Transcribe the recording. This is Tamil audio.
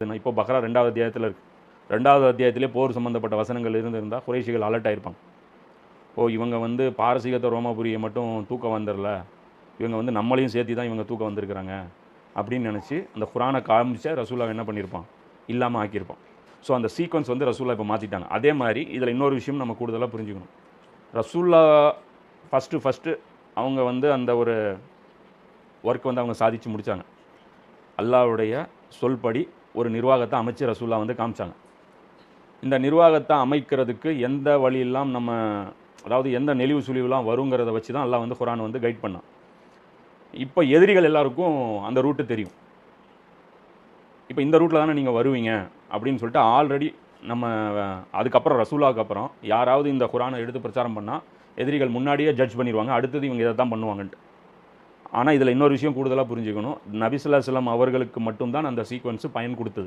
இப்போ பக்ரா 2வது அத்தியாயத்தில் இருக்குது. 2வது அத்தியாயத்திலே போர் சம்மந்தப்பட்ட வசனங்கள் இருந்திருந்தால் குறைஷிகள் அலர்ட் ஆகிருப்பாங்க. இவங்க வந்து பாரசீகத்தை ரோமாபுரியை மட்டும் தூக்க வந்துடல, இவங்க வந்து நம்மளையும் சேர்த்து தான் இவங்க தூக்க வந்திருக்கிறாங்க அப்படின்னு நினச்சி அந்த குரானை காமிச்ச ரசூலா என்ன பண்ணியிருப்பான், இல்லாமல் ஆக்கியிருப்பான். ஸோ அந்த சீக்வன்ஸ் வந்து ரசூலா இப்போ மாற்றிட்டாங்க. அதே மாதிரி இதில் இன்னொரு விஷயம் நம்ம கூடுதலாக புரிஞ்சுக்கணும். ரசூல்லா ஃபஸ்ட்டு அவங்க வந்து அந்த ஒரு ஒர்க் வந்து அவங்க சாதித்து முடித்தாங்க. அல்லாஹ்வுடைய சொல்படி ஒரு நிர்வாகத்தை அமைச்சு ரசூல்லா வந்து காமிச்சாங்க. இந்த நிர்வாகத்தை அமைக்கிறதுக்கு எந்த வழியெல்லாம் நம்ம, அதாவது எந்த நெளிவு சுழிவுலாம் வருங்கிறத வச்சு தான் அல்லாஹ் வந்து குரான் வந்து கைட் பண்ணான். இப்போ எதிரிகள் எல்லாருக்கும் அந்த ரூட்டு தெரியும். இப்போ இந்த ரூட்டில் தானே நீங்கள் வருவீங்க அப்படின்னு சொல்லிட்டு ஆல்ரெடி நம்ம அதுக்கப்புறம் ரசூலாவுக்கு அப்புறம் யாராவது இந்த குரானை எடுத்து பிரச்சாரம் பண்ணால் எதிரிகள் முன்னாடியே ஜட்ஜ் பண்ணிடுவாங்க, அடுத்தது இவங்க இதை தான் பண்ணுவாங்கன்ட்டு. ஆனால் இதில் இன்னொரு விஷயம் கூடுதலாக புரிஞ்சுக்கணும். நபி ஸல்லல்லாஹு அலைஹி வஸல்லம் அவர்களுக்கு மட்டும்தான் அந்த சீக்வன்ஸு பயன் கொடுத்தது.